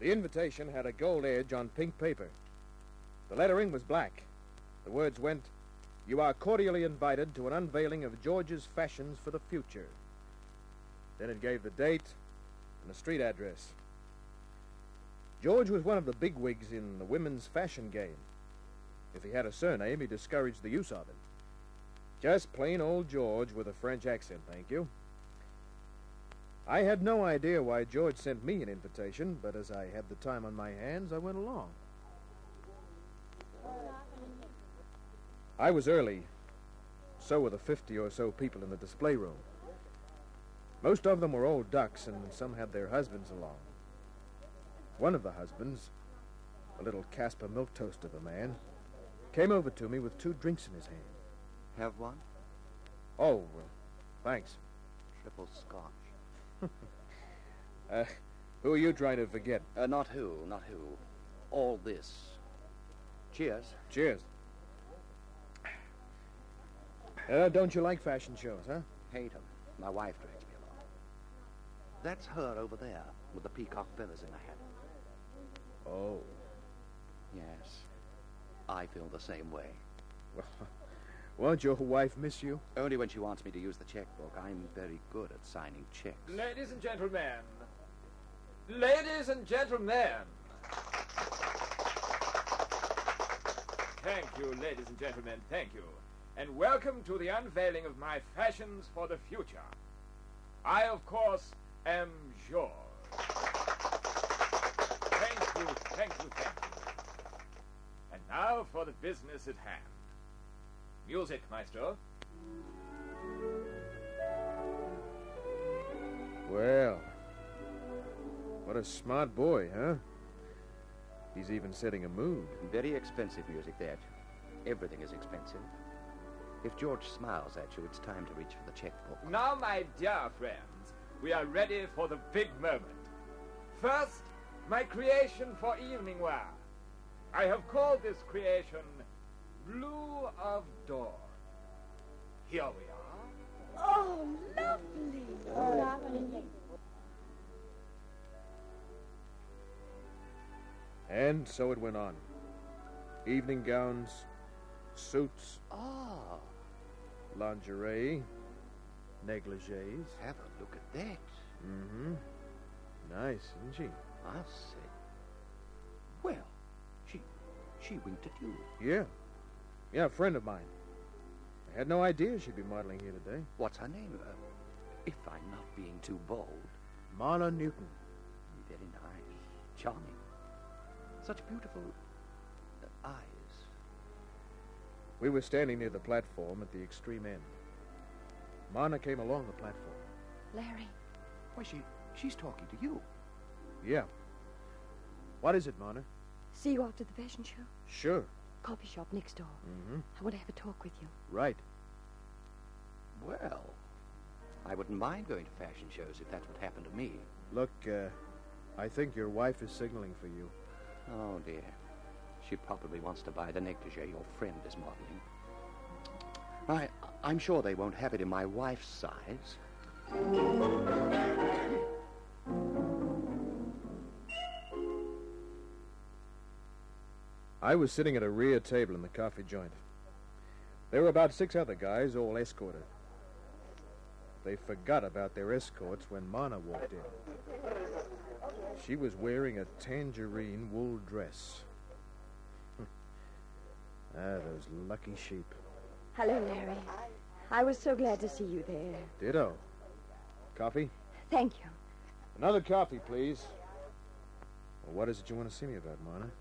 The invitation had a gold edge on pink paper. The lettering was black. The words went, "You are cordially invited to an unveiling of George's fashions for the future." Then it gave the date and a street address. George was one of the bigwigs in the women's fashion game. If he had a surname, he discouraged the use of it. Just plain old George with a French accent, thank you. I had no idea why George sent me an invitation, but as I had the time on my hands, I went along. I was early. So were the 50 or so people in the display room. Most of them were old ducks, and some had their husbands along. One of the husbands, a little Casper milk toast of a man, came over to me with 2 drinks in his hand. Have one? Oh, thanks. Triple scotch. Who are you trying to forget? Not who. All this. Cheers. Cheers. Don't you like fashion shows, huh? Hate 'em. My wife drags me along. That's her over there with the peacock feathers in her hat. Oh. Yes. I feel the same way. Well, won't your wife miss you? Only when she wants me to use the checkbook. I'm very good at signing checks. Ladies and gentlemen. Ladies and gentlemen. Thank you, ladies and gentlemen, thank you. And welcome to the unveiling of my fashions for the future. I, of course, am George. Thank you. And now for the business at hand. Music, maestro. Well, what a smart boy, huh? He's even setting a mood. Very expensive music, that. Everything is expensive. If George smiles at you, it's time to reach for the checkbook. Now, my dear friends, we are ready for the big moment. First, my creation for evening wear. I have called this creation Blue of Dawn. Here we are. Oh, lovely. And so it went on. Evening gowns, suits, Ah, lingerie, negligees. have a look at that. Mm-hmm. Nice, isn't she? I'll say. Well, she winked at you. Yeah, a friend of mine. I had no idea she'd be modeling here today. What's her name? If I'm not being too bold. Marla Newton. Very nice. Charming. Such beautiful eyes. We were standing near the platform at the extreme end. Marna came along the platform. Larry. Why, she's talking to you. Yeah. What is it, Marna? See you after the fashion show? Sure. Coffee shop next door. Mm-hmm. I want to have a talk with you. Right. Well, I wouldn't mind going to fashion shows if that's what happened to me. Look, I think your wife is signaling for you. Oh, dear. She probably wants to buy the negligee your friend is modeling. I'm sure they won't have it in my wife's size. I was sitting at a rear table in the coffee joint. There were about 6 other guys, all escorted. They forgot about their escorts when Marna walked in. She was wearing a tangerine wool dress. Those lucky sheep. Hello, Larry. I was so glad to see you there. Ditto. Coffee? Thank you. Another coffee, please. Well, what is it you want to see me about, Marna?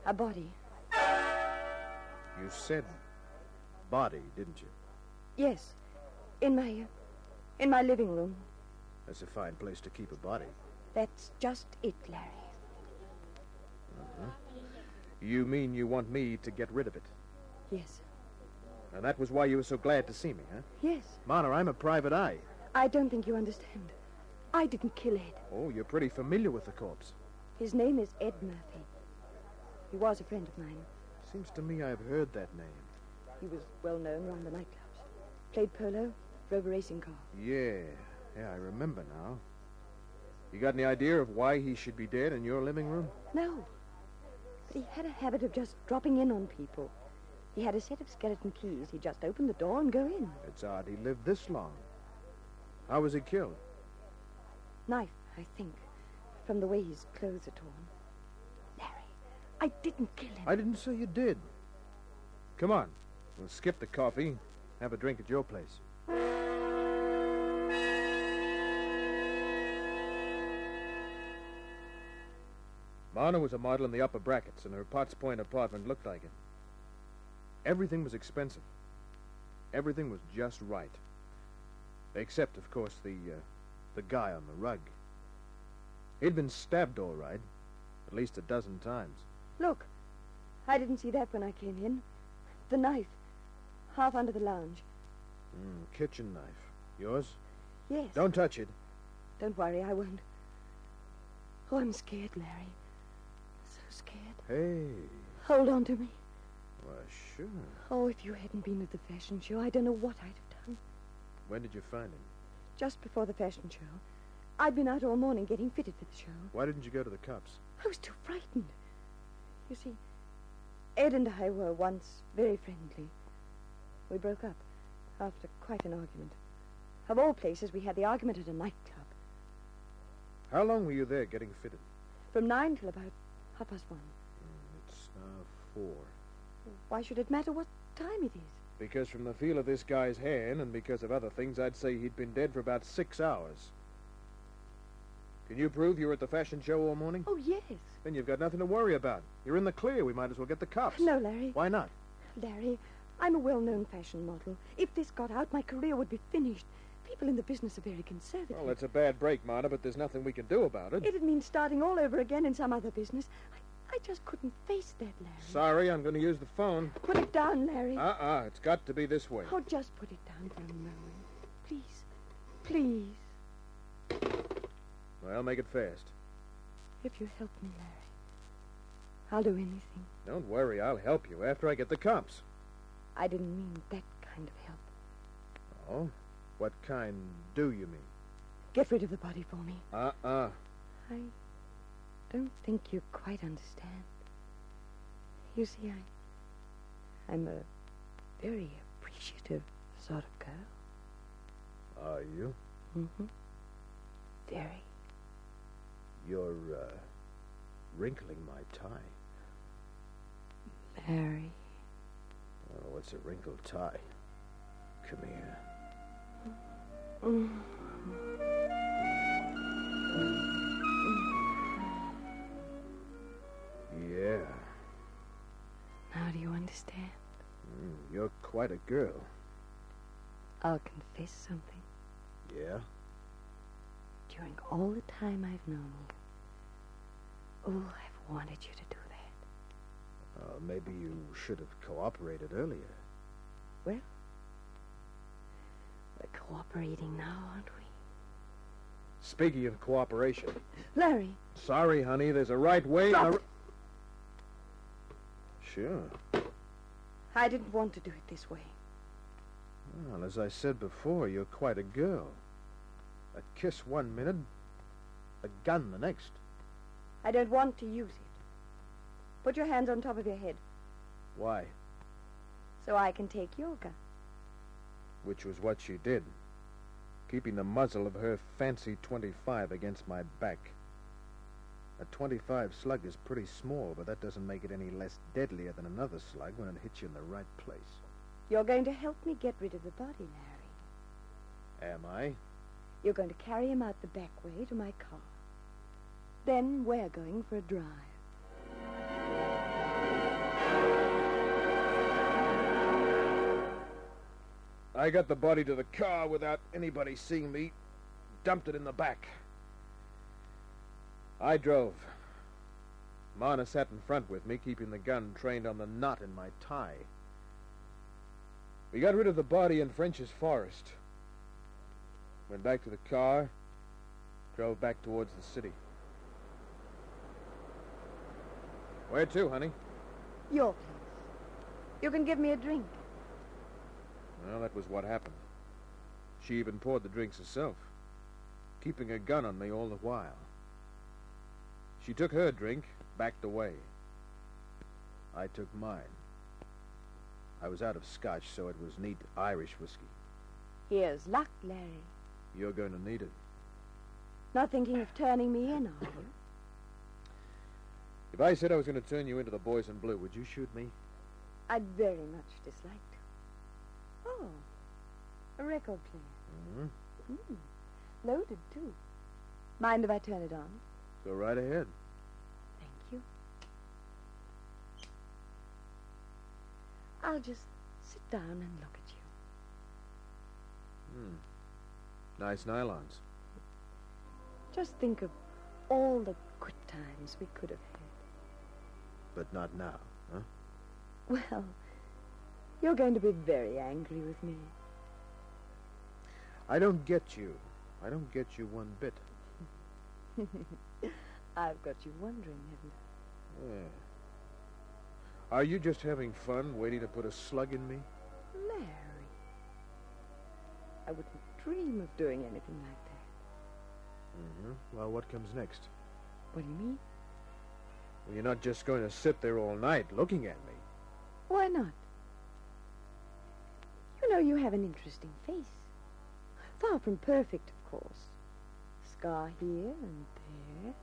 A body. You said body, didn't you? Yes. In my living room. That's a fine place to keep a body. That's just it, Larry. Uh-huh. You mean you want me to get rid of it? Yes. And that was why you were so glad to see me, huh? Yes. Marna, I'm a private eye. I don't think you understand. I didn't kill Ed. Oh, you're pretty familiar with the corpse. His name is Ed Murphy. He was a friend of mine. Seems to me I've heard that name. He was well known around the nightclubs. Played polo, drove a racing car. Yeah, I remember now. You got any idea of why he should be dead in your living room? No. But he had a habit of just dropping in on people. He had a set of skeleton keys. He'd just open the door and go in. It's odd he lived this long. How was he killed? Knife, I think, from the way his clothes are torn. Larry, I didn't kill him. I didn't say you did. Come on. We'll skip the coffee. Have a drink at your place. Marna was a model in the upper brackets, and her Potts Point apartment looked like it. Everything was expensive. Everything was just right. Except, of course, the guy on the rug. He'd been stabbed all right, at least a dozen times. Look, I didn't see that when I came in. The knife, half under the lounge. Kitchen knife. Yours? Yes. Don't touch it. Don't worry, I won't. Oh, I'm scared, Larry. So scared. Hey. Hold on to me. Well, sure. Oh, if you hadn't been at the fashion show, I don't know what I'd have done. When did you find him? Just before the fashion show. I'd been out all morning getting fitted for the show. Why didn't you go to the cops? I was too frightened. You see, Ed and I were once very friendly. We broke up after quite an argument. Of all places, we had the argument at a nightclub. How long were you there getting fitted? From 9 till about 1:30. It's now 4. Why should it matter what time it is? Because from the feel of this guy's hand and because of other things, I'd say he'd been dead for about 6 hours. Can you prove you were at the fashion show all morning? Oh, yes. Then you've got nothing to worry about. You're in the clear. We might as well get the cops. No, Larry. Why not? Larry, I'm a well-known fashion model. If this got out, my career would be finished. People in the business are very conservative. Well, it's a bad break, Marna, but there's nothing we can do about it. It'd mean starting all over again in some other business. I just couldn't face that, Larry. Sorry, I'm going to use the phone. Put it down, Larry. It's got to be this way. Oh, just put it down for a moment. Please. Please. Well, make it fast. If you help me, Larry, I'll do anything. Don't worry, I'll help you after I get the cops. I didn't mean that kind of help. Oh? What kind do you mean? Get rid of the body for me. I don't think you quite understand. You see, I'm a very appreciative sort of girl. Are you? Mm-hmm. Very. You're, wrinkling my tie. Larry. Oh, what's a wrinkled tie? Come here. Yeah. Now do you understand? You're quite a girl. I'll confess something. Yeah? During all the time I've known you, I've wanted you to do that. Maybe you should have cooperated earlier. Well, we're cooperating now, aren't we? Speaking of cooperation... Larry! Sorry, honey, there's a right way... Stop it! Sure. I didn't want to do it this way. Well, as I said before, you're quite a girl. A kiss 1 minute, a gun the next. I don't want to use it. Put your hands on top of your head. Why? So I can take your gun. Which was what she did. Keeping the muzzle of her fancy .25 against my back. A .25 slug is pretty small, but that doesn't make it any less deadlier than another slug when it hits you in the right place. You're going to help me get rid of the body, Larry. Am I? You're going to carry him out the back way to my car. Then we're going for a drive. I got the body to the car without anybody seeing me. Dumped it in the back. I drove. Marna sat in front with me, keeping the gun trained on the knot in my tie. We got rid of the body in French's Forest. Went back to the car, drove back towards the city. Where to, honey? Your place. You can give me a drink. Well, that was what happened. She even poured the drinks herself, keeping a gun on me all the while. She took her drink, backed away. I took mine. I was out of scotch, so it was neat Irish whiskey. Here's luck, Larry. You're going to need it. Not thinking of turning me in, are you? If I said I was going to turn you into the boys in blue, would you shoot me? I'd very much dislike to. Oh, a record player. Loaded, too. Mind if I turn it on? Go right ahead. Thank you. I'll just sit down and look at you. Nice nylons. Just think of all the good times we could have had. But not now, huh? Well, you're going to be very angry with me. I don't get you. I don't get you one bit. I've got you wondering, haven't I? Yeah. Are you just having fun, waiting to put a slug in me? Larry. I wouldn't dream of doing anything like that. Well, what comes next? What do you mean? Well, you're not just going to sit there all night looking at me. Why not? You know you have an interesting face. Far from perfect, of course. Scar here and there.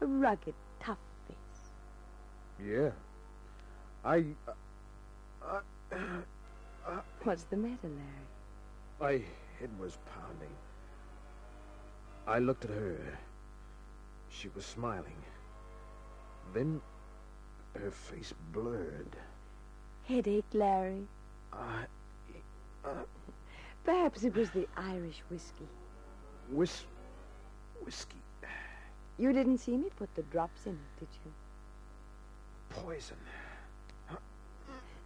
A rugged, tough face. Yeah. What's the matter, Larry? My head was pounding. I looked at her. She was smiling. Then her face blurred. Headache, Larry. Perhaps it was the Irish whiskey. Whiskey. You didn't see me put the drops in it, did you? Poison.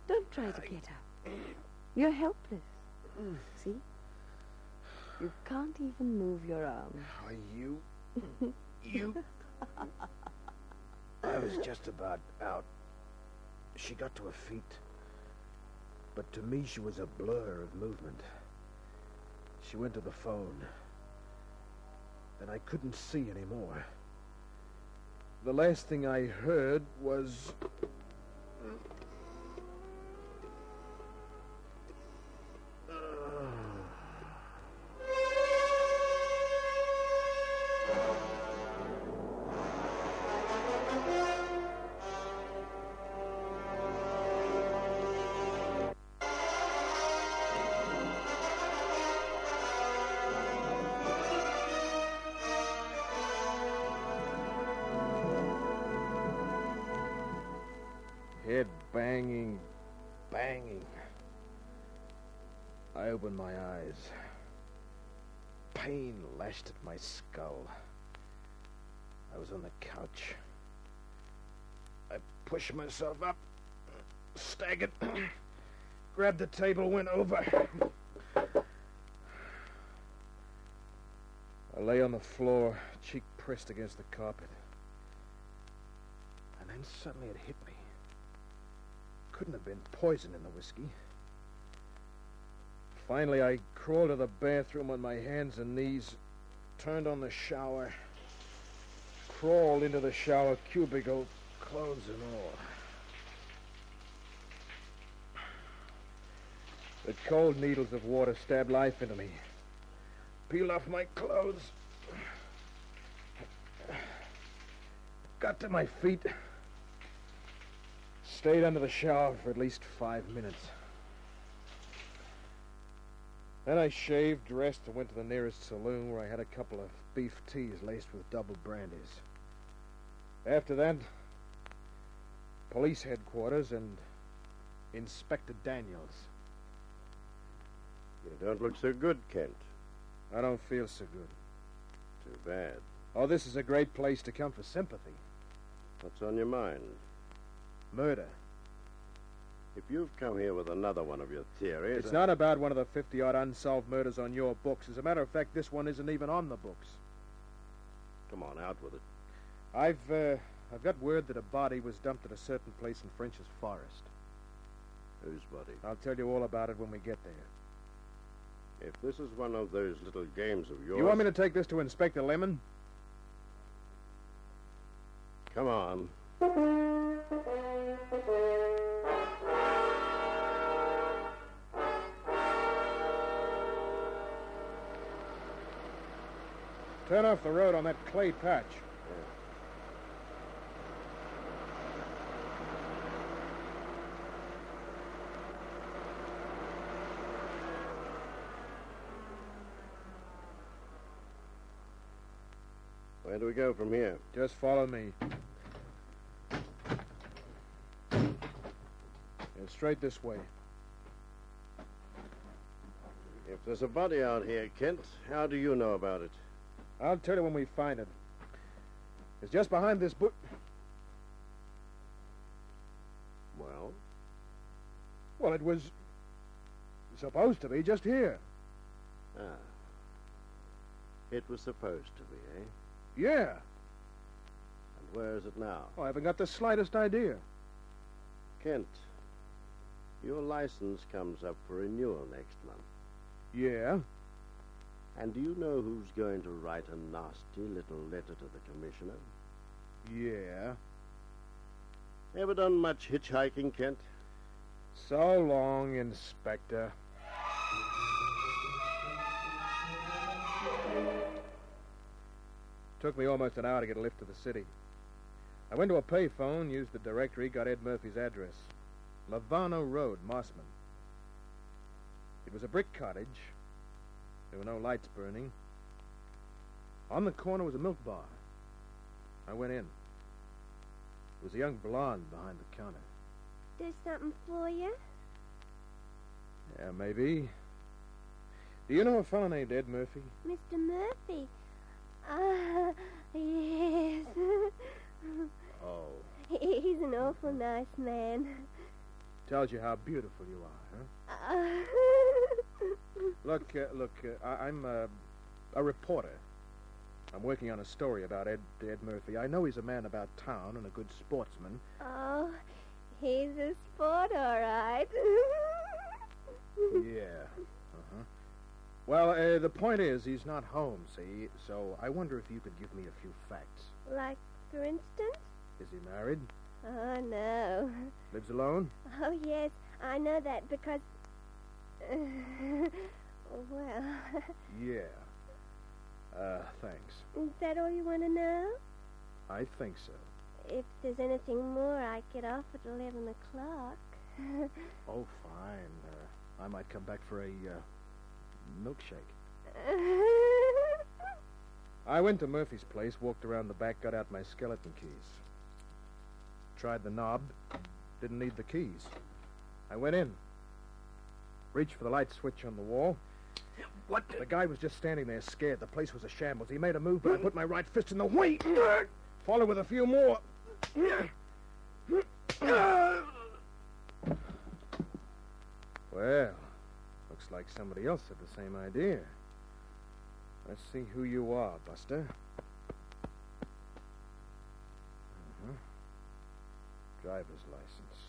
Don't try to get up. You're helpless. See? You can't even move your arm. Are you? I was just about out. She got to her feet. But to me, she was a blur of movement. She went to the phone. Then I couldn't see anymore. The last thing I heard was... Head banging. I opened my eyes. Pain lashed at my skull. I was on the couch. I pushed myself up, staggered, grabbed the table, went over. I lay on the floor, cheek pressed against the carpet. And then suddenly it hit me. Couldn't have been poison in the whiskey. Finally, I crawled to the bathroom on my hands and knees, turned on the shower, crawled into the shower cubicle, clothes and all. The cold needles of water stabbed life into me. Peeled off my clothes. Got to my feet. Stayed under the shower for at least 5 minutes. Then I shaved, dressed, and went to the nearest saloon where I had a couple of beef teas laced with double brandies. After that, police headquarters and Inspector Daniels. You don't look so good, Kent. I don't feel so good. Too bad. Oh, this is a great place to come for sympathy. What's on your mind? Murder. If you've come here with another one of your theories... It's not about one of the 50-odd unsolved murders on your books. As a matter of fact, this one isn't even on the books. Come on, out with it. I've got word that a body was dumped at a certain place in French's Forest. Whose body? I'll tell you all about it when we get there. If this is one of those little games of yours... You want me to take this to Inspector Lemon? Come on. Turn off the road on that clay patch. Where do we go from here? Just follow me. Yeah, straight this way. If there's a body out here, Kent, how do you know about it? I'll tell you when we find it. It's just behind this bush. Well, Well, it was supposed to be just here. ah. It was supposed to be, eh? Yeah. And where is it now? Oh, I haven't got the slightest idea. Kent, your license comes up for renewal next month. Yeah. And do you know who's going to write a nasty little letter to the commissioner? Yeah. Ever done much hitchhiking, Kent? So long, Inspector. Took me almost an hour to get a lift to the city. I went to a payphone, used the directory, got Ed Murphy's address. Lavano Road, Mossman. It was a brick cottage. There were no lights burning. On the corner was a milk bar. I went in. There was a young blonde behind the counter. There's something for you? Yeah, maybe. Do you know a fellow named Ed Murphy? Mr. Murphy. Yes. Oh. He's an awful nice man. Tells you how beautiful you are, huh? Look, I'm a reporter. I'm working on a story about Ed Murphy. I know he's a man about town and a good sportsman. Oh, he's a sport, all right. Yeah. Uh-huh. Well, the point is, he's not home, see? So I wonder if you could give me a few facts. Like, for instance? Is he married? Oh, no. Lives alone? Oh, yes, I know that because... well... Yeah. Thanks. Is that all you want to know? I think so. If there's anything more, I get off at 11 o'clock. Oh, fine. I might come back for a milkshake. I went to Murphy's place, walked around the back, got out my skeleton keys. Tried the knob. Didn't need the keys. I went in. Reached for the light switch on the wall. What? The guy was just standing there scared. The place was a shambles. He made a move, but I put my right fist in the way. Followed with a few more. Well, looks like somebody else had the same idea. Let's see who you are, Buster. Driver's license.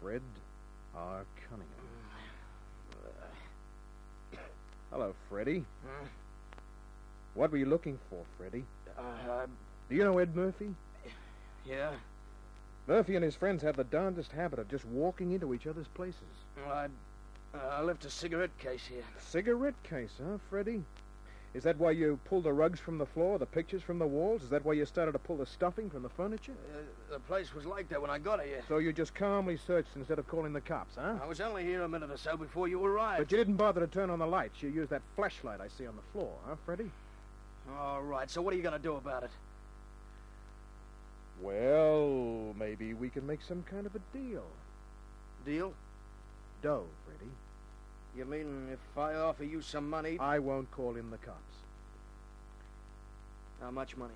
Fred R. Cunningham. Hello, Freddie. What were you looking for, Freddie? Do you know Ed Murphy? Yeah. Murphy and his friends have the darndest habit of just walking into each other's places. Well, I left a cigarette case here. Cigarette case, huh, Freddie? Is that why you pulled the rugs from the floor, the pictures from the walls? Is that why you started to pull the stuffing from the furniture? The place was like that when I got here. So you just calmly searched instead of calling the cops, huh? I was only here a minute or so before you arrived. But you didn't bother to turn on the lights. You used that flashlight I see on the floor, huh, Freddie? All right, so what are you going to do about it? Well, maybe we can make some kind of a deal. Deal? Dough, Freddie. You mean if I offer you some money? I won't call in the cops. How much money?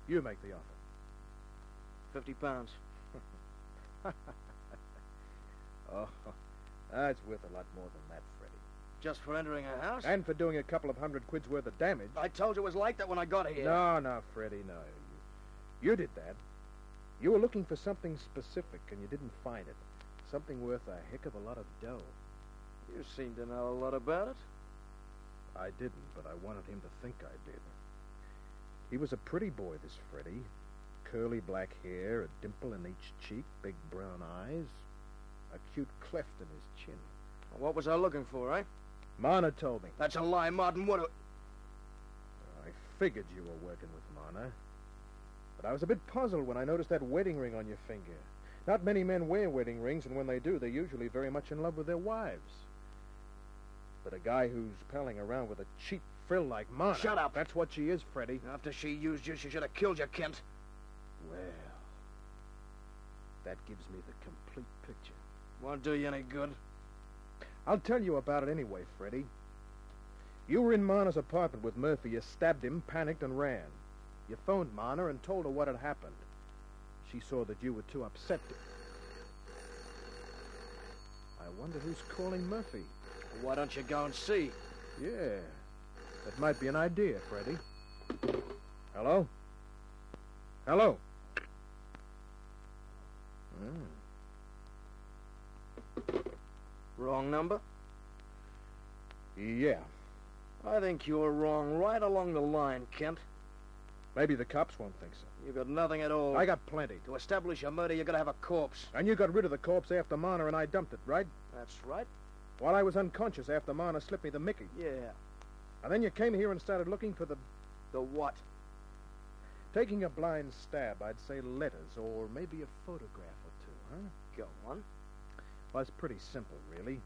You make the offer. £50. Oh, that's worth a lot more than that, Freddie. Just for entering a house? And for doing a couple of $100 worth of damage. I told you it was like that when I got here. No, Freddie, no. You did that. You were looking for something specific, and you didn't find it. Something worth a heck of a lot of dough. You seem to know a lot about it. I didn't, but I wanted him to think I did. He was a pretty boy, this Freddie. curly black hair, a dimple in each cheek, big brown eyes, a cute cleft in his chin. What was I looking for, eh? Marna told me. That's a lie, Martin. What I figured you were working with Marna. But I was a bit puzzled when I noticed that wedding ring on your finger. Not many men wear wedding rings, and when they do, they're usually very much in love with their wives. But a guy who's palling around with a cheap frill like Marna... Shut up. That's what she is, Freddie. After she used you, she should have killed you, Kent. Well, that gives me the complete picture. Won't do you any good. I'll tell you about it anyway, Freddie. You were in Marna's apartment with Murphy. You stabbed him, panicked, and ran. You phoned Marna and told her what had happened. She saw that you were too upset to... I wonder who's calling Murphy. Why don't you go and see? Yeah, that might be an idea, Freddie. Hello? Hello? Wrong number? Yeah. I think you're wrong right along the line, Kent. Maybe the cops won't think so. You got nothing at all. I got plenty. To establish a murder, you gotta have a corpse. And you got rid of the corpse after Marna and I dumped it, right? That's right. While I was unconscious after Marna slipped me the Mickey. Yeah. And then you came here and started looking for the... The what? Taking a blind stab, I'd say letters, or maybe a photograph or two, huh? Go on. Well, it's pretty simple, really.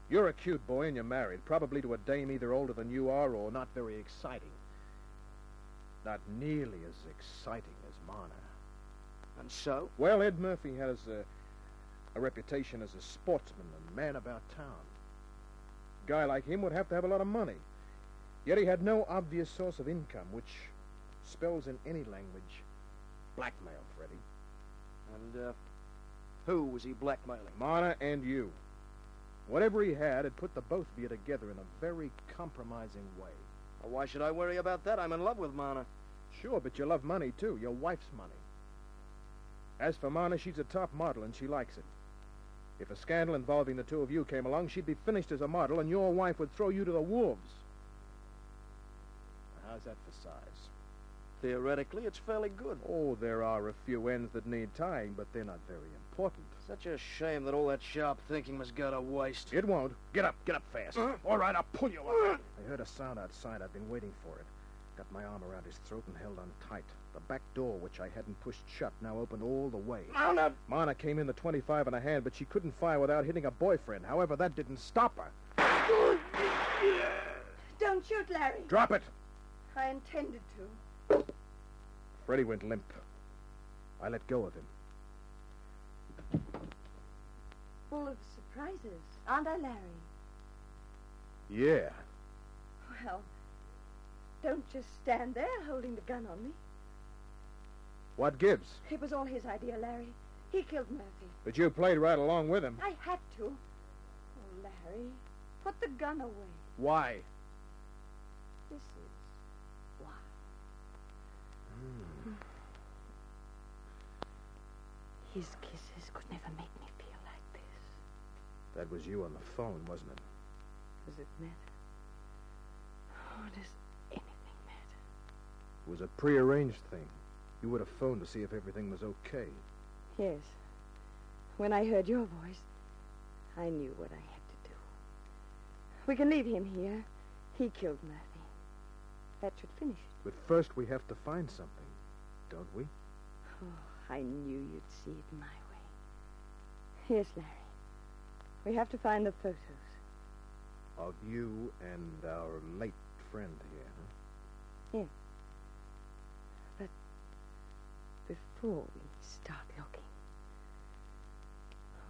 You're a cute boy and you're married, probably to a dame either older than you are or not very exciting. Not nearly as exciting as Marna. And so? Well, Ed Murphy has a reputation as a sportsman and man about town. A guy like him would have to have a lot of money. Yet he had no obvious source of income, which spells in any language blackmail, Freddie. And, who was he blackmailing? Marna and you. Whatever he had put the both of you together in a very compromising way. Well, why should I worry about that? I'm in love with Marna. Sure, but you love money, too. Your wife's money. As for Marna, she's a top model, and she likes it. If a scandal involving the two of you came along, she'd be finished as a model, and your wife would throw you to the wolves. How's that for size? Theoretically, it's fairly good. Oh, there are a few ends that need tying, but they're not very important. Such a shame that all that sharp thinking must go to waste. It won't. Get up fast. All right, I'll pull you up. I heard a sound outside. I've been waiting for it. Got my arm around his throat and held on tight. The back door, which I hadn't pushed shut, now opened all the way. Marna came in the 25 in a hand, but she couldn't fire without hitting her boyfriend. However, that didn't stop her. Don't shoot, Larry. Drop it. I intended to. Freddie went limp. I let go of him. Full of surprises, aren't I, Larry? Yeah. Well, don't just stand there holding the gun on me. What gives? It was all his idea, Larry. He killed Murphy. But you played right along with him. I had to. Oh, Larry, put the gun away. Why? This is why. His kisses could never make me feel like this. That was you on the phone, wasn't it? Does it matter? Oh, does anything matter? It was a prearranged thing. You would have phoned to see if everything was okay. Yes. When I heard your voice, I knew what I had to do. We can leave him here. He killed Murphy. That should finish it. But first we have to find something, don't we? Oh, I knew you'd see it my way. Yes, Larry. We have to find the photos. Of you and our late friend here, huh? Yes. But before we start looking...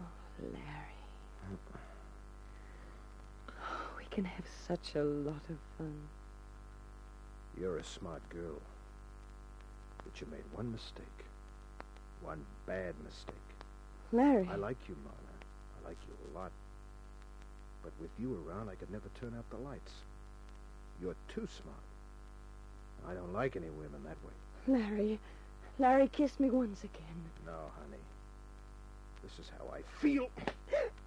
Oh, Larry. Oh, we can have such a lot of fun. You're a smart girl. But you made one mistake. One bad mistake. Larry. I like you, Marna. I like you a lot. But with you around, I could never turn out the lights. You're too smart. I don't like any women that way. Larry, kiss me once again. No, honey. This is how I feel.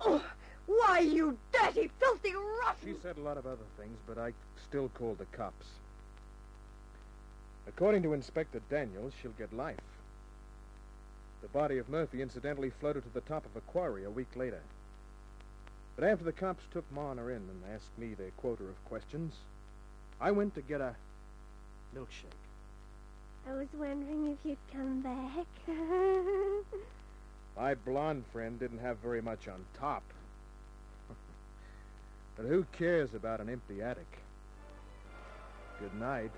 Oh, why, you dirty, filthy rotten... She said a lot of other things, but I still called the cops. According to Inspector Daniels, she'll get life. The body of Murphy incidentally floated to the top of a quarry a week later. But after the cops took Marna in and asked me their quota of questions, I went to get a milkshake. I was wondering if you'd come back. My blonde friend didn't have very much on top. But who cares about an empty attic? Good night.